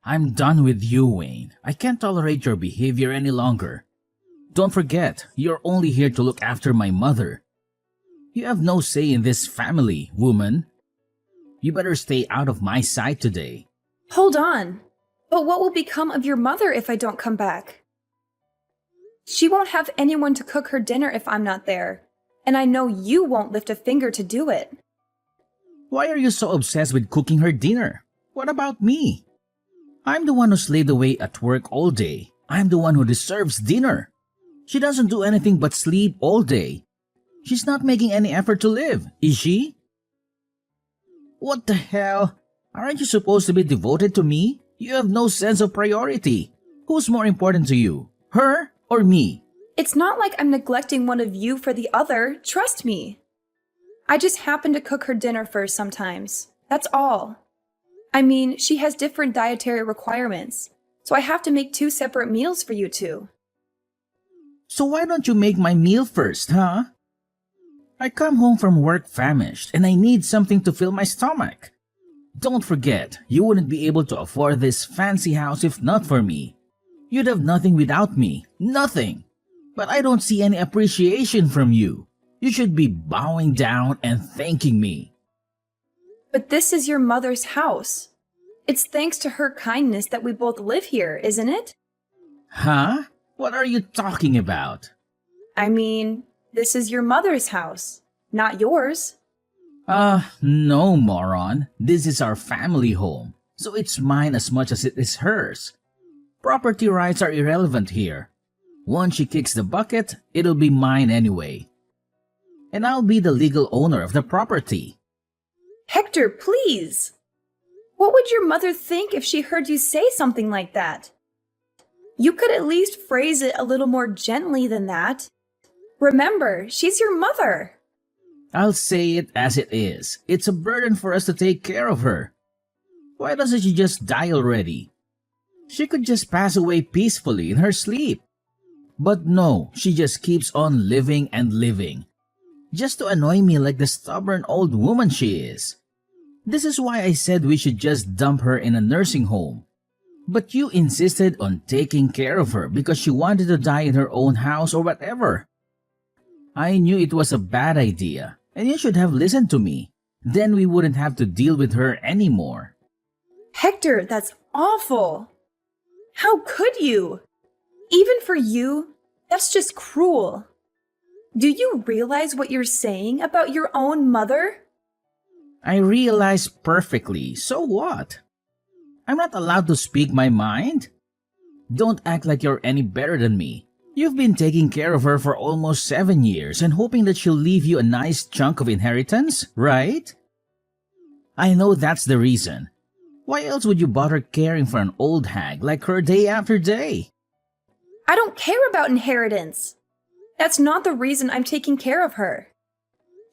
I'm done with you, Wayne. I can't tolerate your behavior any longer. Don't forget, you're only here to look after my mother. You have no say in this family, woman. You better stay out of my sight today. Hold on. But what will become of your mother if I don't come back? She won't have anyone to cook her dinner if I'm not there. And I know you won't lift a finger to do it. Why are you so obsessed with cooking her dinner? What about me? I'm the one who slaved away at work all day. I'm the one who deserves dinner. She doesn't do anything but sleep all day. She's not making any effort to live, is she? What the hell? Aren't you supposed to be devoted to me? You have no sense of priority. Who's more important to you, her or me? It's not like I'm neglecting one of you for the other, trust me. I just happen to cook her dinner first sometimes. That's all. I mean, she has different dietary requirements, so I have to make 2 separate meals for you two. So why don't you make my meal first, huh? I come home from work famished and I need something to fill my stomach. Don't forget, you wouldn't be able to afford this fancy house if not for me. You'd have nothing without me, nothing. But I don't see any appreciation from you. You should be bowing down and thanking me. But this is your mother's house. It's thanks to her kindness that we both live here, isn't it? Huh? What are you talking about? I mean, this is your mother's house, not yours. No, moron. This is our family home, so it's mine as much as it is hers. Property rights are irrelevant here. Once she kicks the bucket, it'll be mine anyway. And I'll be the legal owner of the property. Hector, please! What would your mother think if she heard you say something like that? You could at least phrase it a little more gently than that. Remember, she's your mother. I'll say it as it is. It's a burden for us to take care of her. Why doesn't she just die already? She could just pass away peacefully in her sleep. But no, she just keeps on living and living. Just to annoy me like the stubborn old woman she is. This is why I said we should just dump her in a nursing home. But you insisted on taking care of her because she wanted to die in her own house or whatever. I knew it was a bad idea, and you should have listened to me. Then we wouldn't have to deal with her anymore. Hector, that's awful. How could you? Even for you, that's just cruel. Do you realize what you're saying about your own mother? I realize perfectly, so what? I'm not allowed to speak my mind? Don't act like you're any better than me. You've been taking care of her for almost 7 years and hoping that she'll leave you a nice chunk of inheritance, right? I know that's the reason. Why else would you bother caring for an old hag like her day after day? I don't care about inheritance. That's not the reason I'm taking care of her.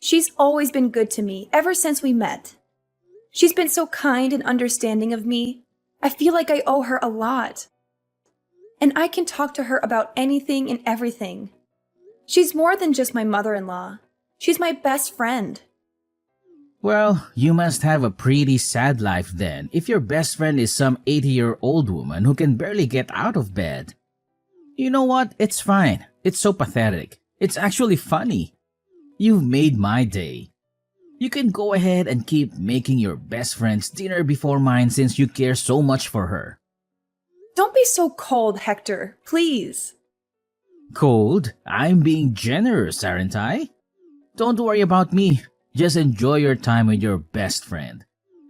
She's always been good to me ever since we met. She's been so kind and understanding of me. I feel like I owe her a lot. And I can talk to her about anything and everything. She's more than just my mother-in-law. She's my best friend. Well, you must have a pretty sad life then if your best friend is some 80-year-old woman who can barely get out of bed. You know what? It's fine. It's so pathetic. It's actually funny. You've made my day. You can go ahead and keep making your best friend's dinner before mine since you care so much for her. Don't be so cold, Hector, please. Cold? I'm being generous, aren't I? Don't worry about me. Just enjoy your time with your best friend.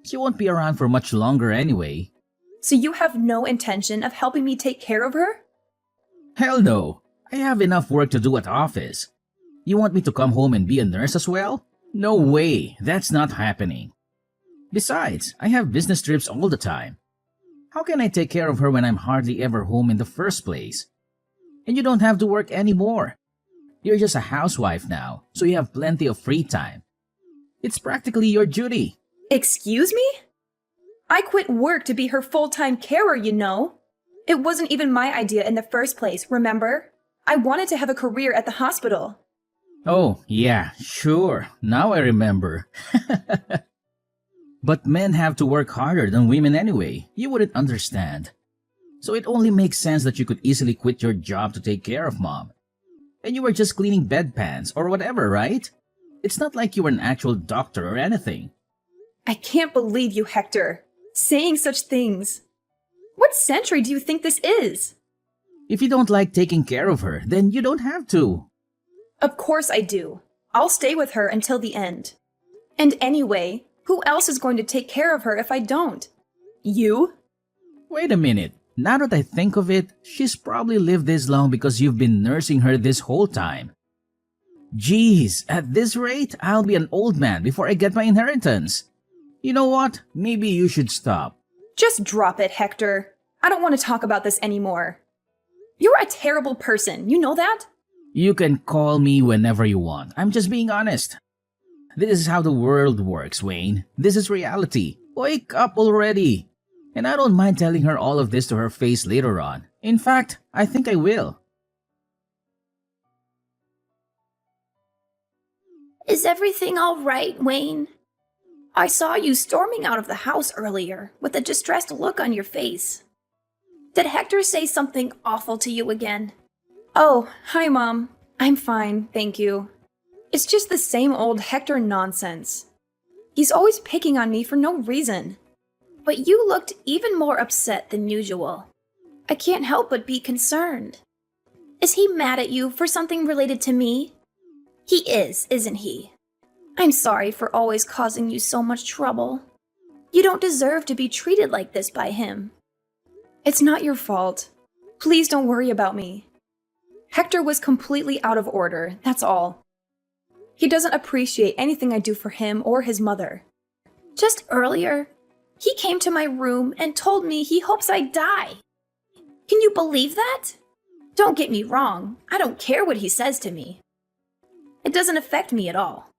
She won't be around for much longer anyway. So you have no intention of helping me take care of her? Hell no. I have enough work to do at office. You want me to come home and be a nurse as well? No way. That's not happening. Besides, I have business trips all the time. How can I take care of her when I'm hardly ever home in the first place? And you don't have to work anymore. You're just a housewife now, so you have plenty of free time. It's practically your duty. Excuse me? I quit work to be her full-time carer, you know. It wasn't even my idea in the first place, remember? I wanted to have a career at the hospital. Oh, yeah, sure. Now I remember. But men have to work harder than women anyway. You wouldn't understand. So it only makes sense that you could easily quit your job to take care of mom. And you were just cleaning bedpans or whatever, right? It's not like you were an actual doctor or anything. I can't believe you, Hector. Saying such things. What century do you think this is? If you don't like taking care of her, then you don't have to. Of course I do. I'll stay with her until the end. And anyway, who else is going to take care of her if I don't? You? Wait a minute. Now that I think of it, she's probably lived this long because you've been nursing her this whole time. Geez, at this rate, I'll be an old man before I get my inheritance. You know what? Maybe you should stop. Just drop it, Hector. I don't want to talk about this anymore. You're a terrible person, you know that? You can call me whenever you want. I'm just being honest. This is how the world works, Wayne. This is reality. Wake up already. And I don't mind telling her all of this to her face later on. In fact, I think I will. Is everything all right, Wayne? I saw you storming out of the house earlier with a distressed look on your face. Did Hector say something awful to you again? Oh, hi, Mom. I'm fine, thank you. It's just the same old Hector nonsense. He's always picking on me for no reason. But you looked even more upset than usual. I can't help but be concerned. Is he mad at you for something related to me? He is, isn't he? I'm sorry for always causing you so much trouble. You don't deserve to be treated like this by him. It's not your fault. Please don't worry about me. Hector was completely out of order, that's all. He doesn't appreciate anything I do for him or his mother. Just earlier, he came to my room and told me he hopes I die. Can you believe that? Don't get me wrong, I don't care what he says to me. It doesn't affect me at all.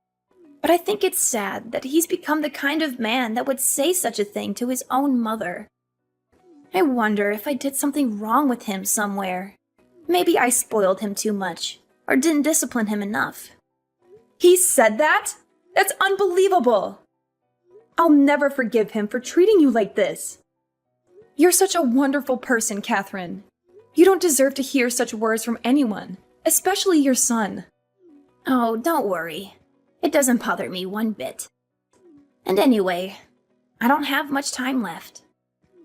But I think it's sad that he's become the kind of man that would say such a thing to his own mother. I wonder if I did something wrong with him somewhere. Maybe I spoiled him too much, or didn't discipline him enough. He said that? That's unbelievable! I'll never forgive him for treating you like this. You're such a wonderful person, Catherine. You don't deserve to hear such words from anyone, especially your son. Oh, don't worry. It doesn't bother me one bit. And anyway, I don't have much time left.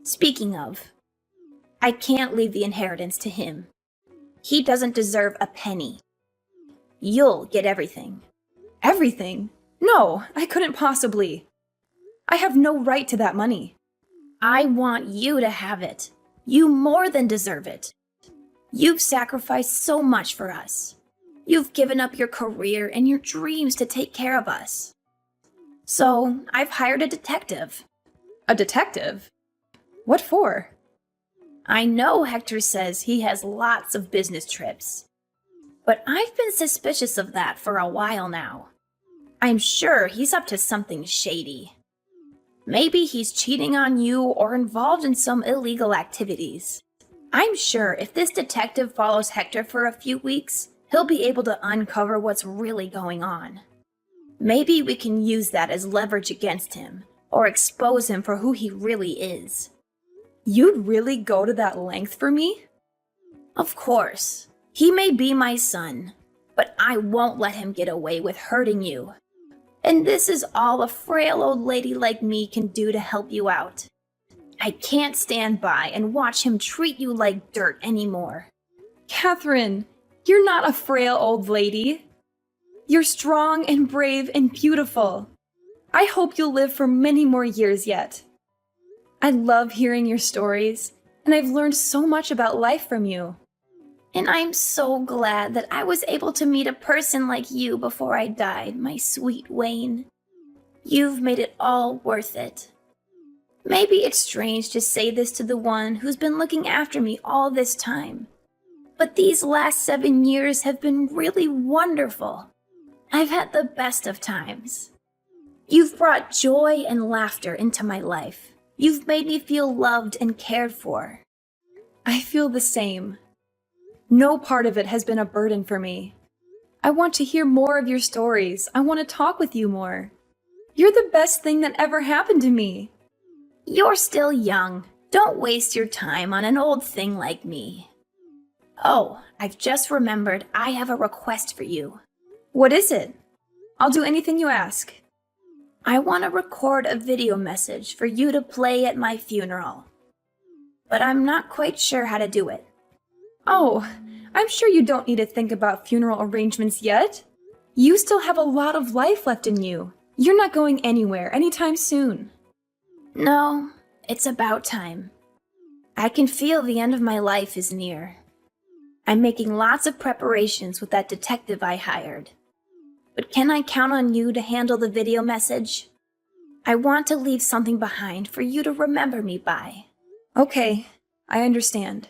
Speaking of, I can't leave the inheritance to him. He doesn't deserve a penny. You'll get everything. Everything? No, I couldn't possibly. I have no right to that money. I want you to have it. You more than deserve it. You've sacrificed so much for us. You've given up your career and your dreams to take care of us. So, I've hired a detective. A detective? What for? I know Hector says he has lots of business trips. But I've been suspicious of that for a while now. I'm sure he's up to something shady. Maybe he's cheating on you or involved in some illegal activities. I'm sure if this detective follows Hector for a few weeks, he'll be able to uncover what's really going on. Maybe we can use that as leverage against him, or expose him for who he really is. You'd really go to that length for me? Of course. He may be my son, but I won't let him get away with hurting you. And this is all a frail old lady like me can do to help you out. I can't stand by and watch him treat you like dirt anymore. Catherine, you're not a frail old lady. You're strong and brave and beautiful. I hope you'll live for many more years yet. I love hearing your stories, and I've learned so much about life from you. And I'm so glad that I was able to meet a person like you before I died, my sweet Wayne. You've made it all worth it. Maybe it's strange to say this to the one who's been looking after me all this time. But these last 7 years have been really wonderful. I've had the best of times. You've brought joy and laughter into my life. You've made me feel loved and cared for. I feel the same. No part of it has been a burden for me. I want to hear more of your stories. I want to talk with you more. You're the best thing that ever happened to me. You're still young. Don't waste your time on an old thing like me. Oh, I've just remembered I have a request for you. What is it? I'll do anything you ask. I want to record a video message for you to play at my funeral. But I'm not quite sure how to do it. Oh, I'm sure you don't need to think about funeral arrangements yet. You still have a lot of life left in you. You're not going anywhere anytime soon. No, it's about time. I can feel the end of my life is near. I'm making lots of preparations with that detective I hired. But can I count on you to handle the video message? I want to leave something behind for you to remember me by. Okay, I understand.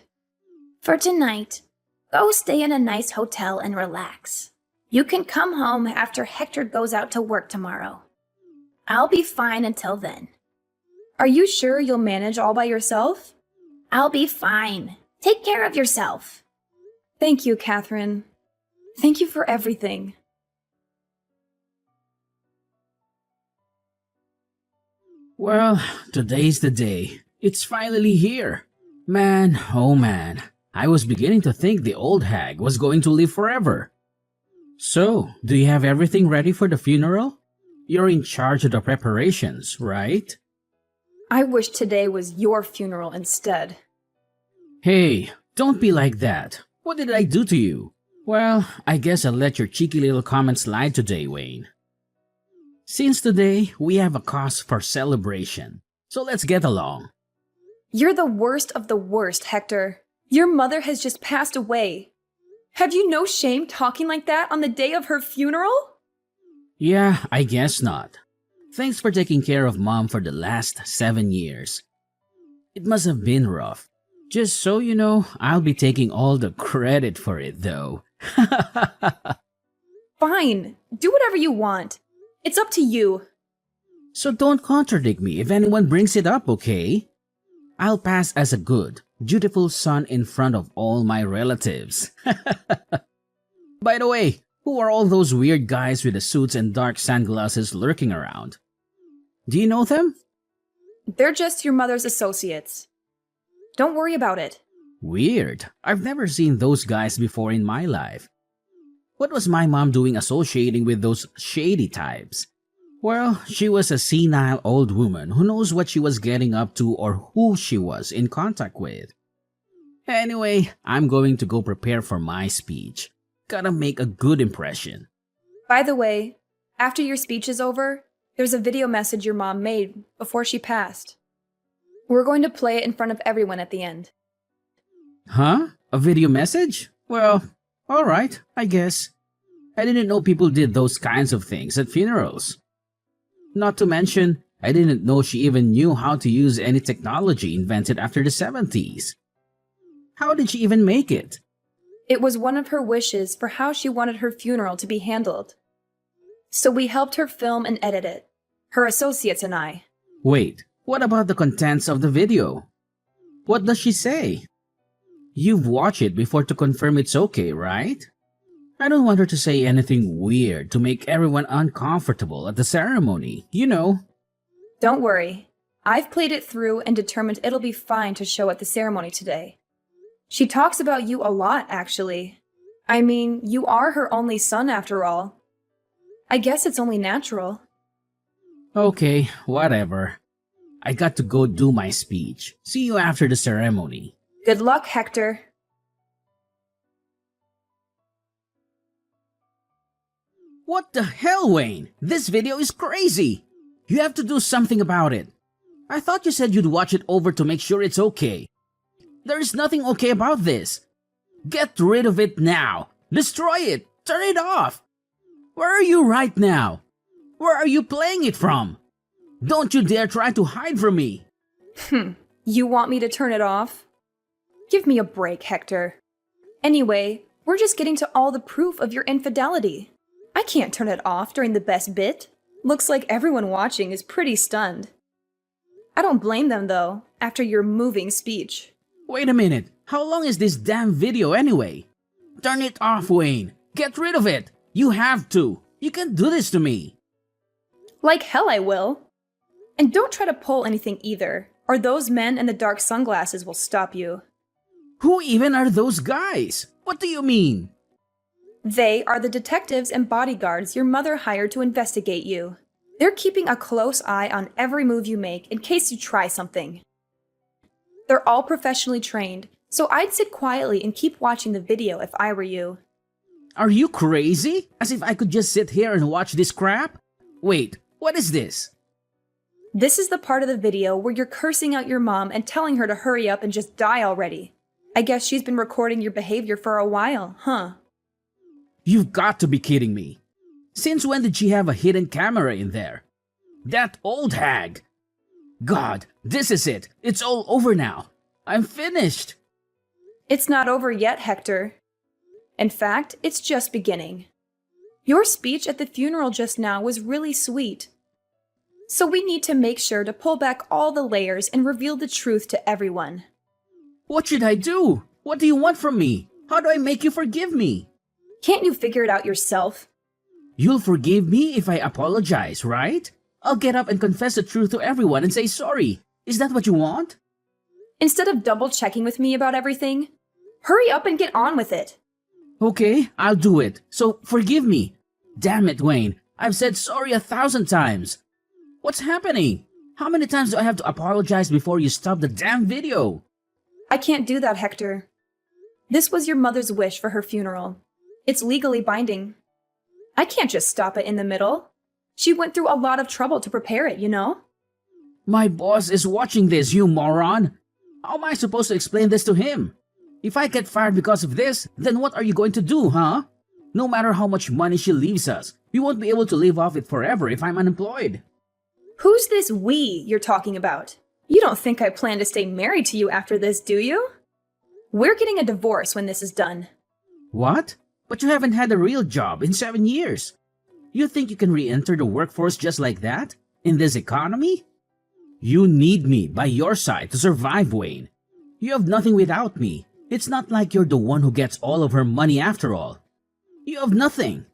For tonight, go stay in a nice hotel and relax. You can come home after Hector goes out to work tomorrow. I'll be fine until then. Are you sure you'll manage all by yourself? I'll be fine. Take care of yourself. Thank you, Catherine. Thank you for everything. Well, today's the day. It's finally here. Man, oh man, I was beginning to think the old hag was going to live forever. So, do you have everything ready for the funeral? You're in charge of the preparations, right? I wish today was your funeral instead. Hey, don't be like that. What did I do to you? Well, I guess I'll let your cheeky little comment slide today, Wayne. Since today, we have a cause for celebration, so let's get along. You're the worst of the worst, Hector. Your mother has just passed away. Have you no shame talking like that on the day of her funeral? Yeah, I guess not. Thanks for taking care of Mom for the last 7 years. It must have been rough. Just so you know, I'll be taking all the credit for it, though. Fine, do whatever you want. It's up to you. So don't contradict me if anyone brings it up, okay? I'll pass as a good, dutiful son in front of all my relatives. By the way, who are all those weird guys with the suits and dark sunglasses lurking around? Do you know them? They're just your mother's associates. Don't worry about it. Weird. I've never seen those guys before in my life. What was my mom doing associating with those shady types? Well, she was a senile old woman who knows what she was getting up to or who she was in contact with. Anyway, I'm going to go prepare for my speech. Gotta make a good impression. By the way, after your speech is over, there's a video message your mom made before she passed. We're going to play it in front of everyone at the end. Huh? A video message? Well, alright, I guess. I didn't know people did those kinds of things at funerals. Not to mention, I didn't know she even knew how to use any technology invented after the 70s. How did she even make it? It was one of her wishes for how she wanted her funeral to be handled. So we helped her film and edit it, her associates and I. Wait, what about the contents of the video? What does she say? You've watched it before to confirm it's okay, right? I don't want her to say anything weird to make everyone uncomfortable at the ceremony, you know. Don't worry. I've played it through and determined it'll be fine to show at the ceremony today. She talks about you a lot, actually. I mean, you are her only son after all. I guess it's only natural. Okay, whatever. I got to go do my speech. See you after the ceremony. Good luck, Hector. What the hell, Wayne? This video is crazy! You have to do something about it. I thought you said you'd watch it over to make sure it's okay. There is nothing okay about this. Get rid of it now. Destroy it. Turn it off. Where are you right now? Where are you playing it from? Don't you dare try to hide from me. You want me to turn it off? Give me a break, Hector. Anyway, we're just getting to all the proof of your infidelity. I can't turn it off during the best bit. Looks like everyone watching is pretty stunned. I don't blame them, though, after your moving speech. Wait a minute. How long is this damn video anyway? Turn it off, Wayne. Get rid of it. You have to. You can't do this to me. Like hell I will. And don't try to pull anything either, or those men in the dark sunglasses will stop you. Who even are those guys? What do you mean? They are the detectives and bodyguards your mother hired to investigate you. They're keeping a close eye on every move you make in case you try something. They're all professionally trained, so I'd sit quietly and keep watching the video if I were you. Are you crazy? As if I could just sit here and watch this crap? Wait, what is this? This is the part of the video where you're cursing out your mom and telling her to hurry up and just die already. I guess she's been recording your behavior for a while, huh? You've got to be kidding me. Since when did she have a hidden camera in there? That old hag! God, this is it. It's all over now. I'm finished. It's not over yet, Hector. In fact, it's just beginning. Your speech at the funeral just now was really sweet. So we need to make sure to pull back all the layers and reveal the truth to everyone. What should I do? What do you want from me? How do I make you forgive me? Can't you figure it out yourself? You'll forgive me if I apologize, right? I'll get up and confess the truth to everyone and say sorry. Is that what you want? Instead of double-checking with me about everything, hurry up and get on with it. Okay, I'll do it. So forgive me. Damn it, Wayne. I've said sorry 1,000 times. What's happening? How many times do I have to apologize before you stop the damn video? I can't do that, Hector. This was your mother's wish for her funeral. It's legally binding. I can't just stop it in the middle. She went through a lot of trouble to prepare it, you know? My boss is watching this, you moron. How am I supposed to explain this to him? If I get fired because of this, then what are you going to do, huh? No matter how much money she leaves us, we won't be able to live off it forever if I'm unemployed. Who's this we you're talking about? You don't think I plan to stay married to you after this, do you? We're getting a divorce when this is done. What? But you haven't had a real job in 7 years. You think you can re-enter the workforce just like that? In this economy? You need me by your side to survive, Wayne. You have nothing without me. It's not like you're the one who gets all of her money after all. You have nothing.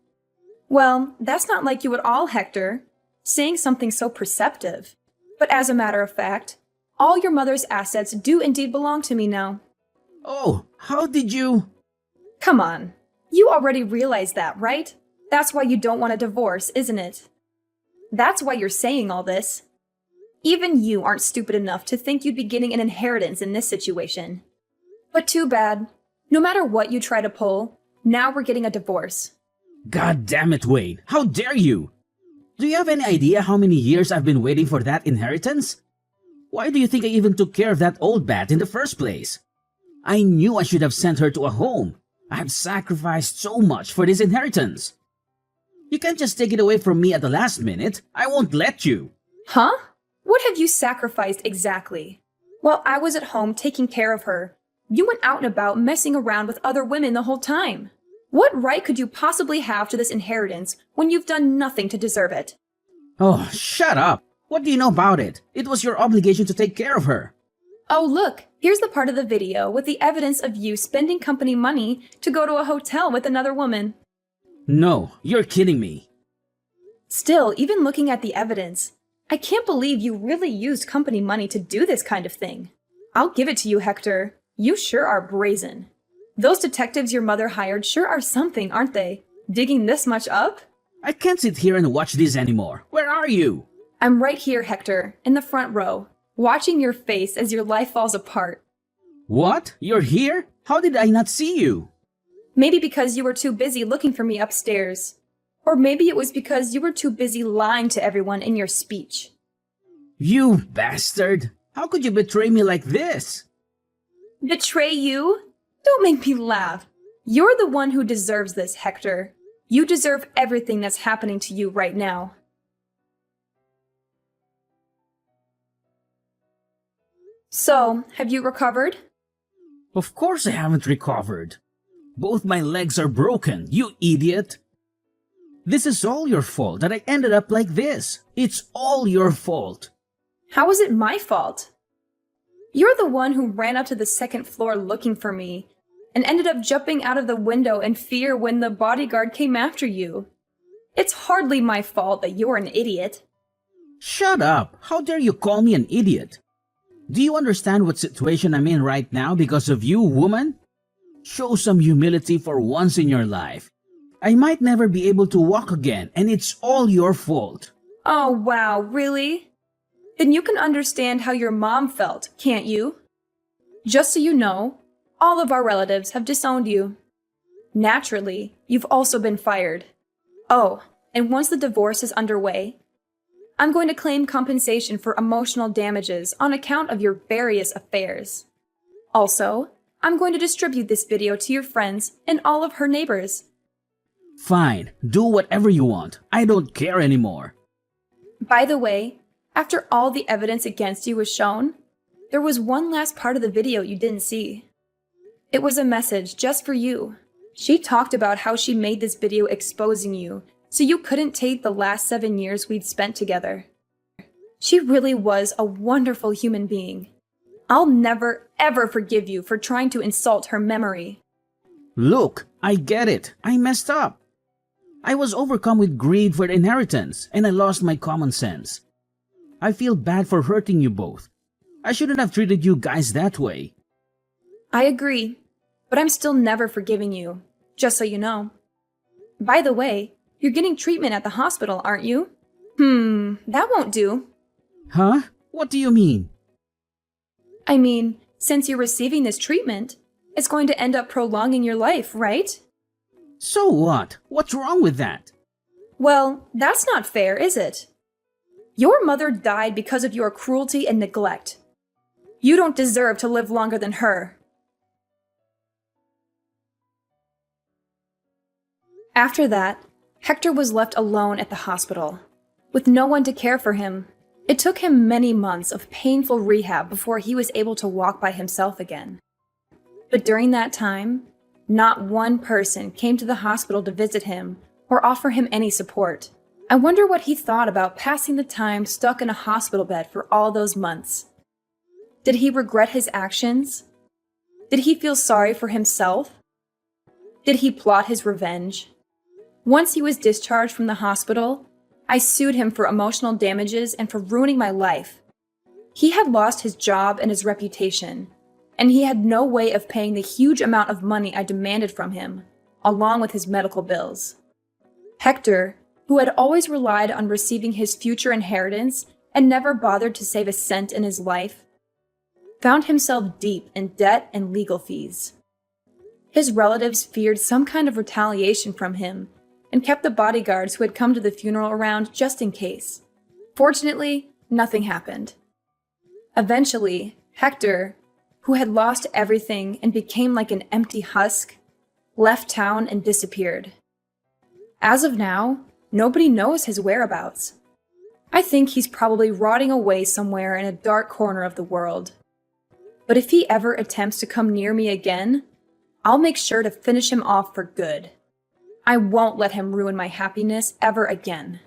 Well, that's not like you at all, Hector. Saying something so perceptive. But as a matter of fact, all your mother's assets do indeed belong to me now. Oh, how did you... Come on. You already realize that, right? That's why you don't want a divorce, isn't it? That's why you're saying all this. Even you aren't stupid enough to think you'd be getting an inheritance in this situation. But too bad. No matter what you try to pull, now we're getting a divorce. God damn it, Wayne. How dare you? Do you have any idea how many years I've been waiting for that inheritance? Why do you think I even took care of that old bat in the first place? I knew I should have sent her to a home. I've sacrificed so much for this inheritance. You can't just take it away from me at the last minute. I won't let you. Huh? What have you sacrificed exactly? While I was at home taking care of her, you went out and about messing around with other women the whole time. What right could you possibly have to this inheritance when you've done nothing to deserve it? Oh, shut up. What do you know about it? It was your obligation to take care of her. Oh, look, here's the part of the video with the evidence of you spending company money to go to a hotel with another woman. No, you're kidding me. Still, even looking at the evidence, I can't believe you really used company money to do this kind of thing. I'll give it to you, Hector. You sure are brazen. Those detectives your mother hired sure are something, aren't they? Digging this much up? I can't sit here and watch this anymore. Where are you? I'm right here, Hector, in the front row, watching your face as your life falls apart. What? You're here? How did I not see you? Maybe because you were too busy looking for me upstairs. Or maybe it was because you were too busy lying to everyone in your speech. You bastard! How could you betray me like this? Betray you? Don't make me laugh. You're the one who deserves this, Hector. You deserve everything that's happening to you right now. So, have you recovered? Of course I haven't recovered. Both my legs are broken, you idiot. This is all your fault that I ended up like this. It's all your fault. How is it my fault? You're the one who ran up to the second floor looking for me and ended up jumping out of the window in fear when the bodyguard came after you. It's hardly my fault that you're an idiot. Shut up! How dare you call me an idiot? Do you understand what situation I'm in right now because of you, woman? Show some humility for once in your life. I might never be able to walk again, and it's all your fault. Oh, wow, really? Then you can understand how your mom felt, can't you? Just so you know, all of our relatives have disowned you. Naturally, you've also been fired. Oh, and once the divorce is underway, I'm going to claim compensation for emotional damages on account of your various affairs. Also, I'm going to distribute this video to your friends and all of her neighbors. Fine, do whatever you want. I don't care anymore. By the way, after all the evidence against you was shown, there was one last part of the video you didn't see. It was a message just for you. She talked about how she made this video exposing you so you couldn't take the last 7 years we'd spent together. She really was a wonderful human being. I'll never, ever forgive you for trying to insult her memory. Look, I get it. I messed up. I was overcome with greed for the inheritance, and I lost my common sense. I feel bad for hurting you both. I shouldn't have treated you guys that way. I agree, but I'm still never forgiving you, just so you know. By the way, you're getting treatment at the hospital, aren't you? That won't do. Huh? What do you mean? I mean, since you're receiving this treatment, it's going to end up prolonging your life, right? So what? What's wrong with that? Well, that's not fair, is it? Your mother died because of your cruelty and neglect. You don't deserve to live longer than her. After that, Hector was left alone at the hospital, with no one to care for him. It took him many months of painful rehab before he was able to walk by himself again. But during that time, not one person came to the hospital to visit him or offer him any support. I wonder what he thought about passing the time stuck in a hospital bed for all those months. Did he regret his actions? Did he feel sorry for himself? Did he plot his revenge? Once he was discharged from the hospital, I sued him for emotional damages and for ruining my life. He had lost his job and his reputation, and he had no way of paying the huge amount of money I demanded from him, along with his medical bills. Hector, who had always relied on receiving his future inheritance and never bothered to save a cent in his life, found himself deep in debt and legal fees. His relatives feared some kind of retaliation from him and kept the bodyguards who had come to the funeral around just in case. Fortunately, nothing happened. Eventually, Hector, who had lost everything and became like an empty husk, left town and disappeared. As of now, nobody knows his whereabouts. I think he's probably rotting away somewhere in a dark corner of the world. But if he ever attempts to come near me again, I'll make sure to finish him off for good. I won't let him ruin my happiness ever again.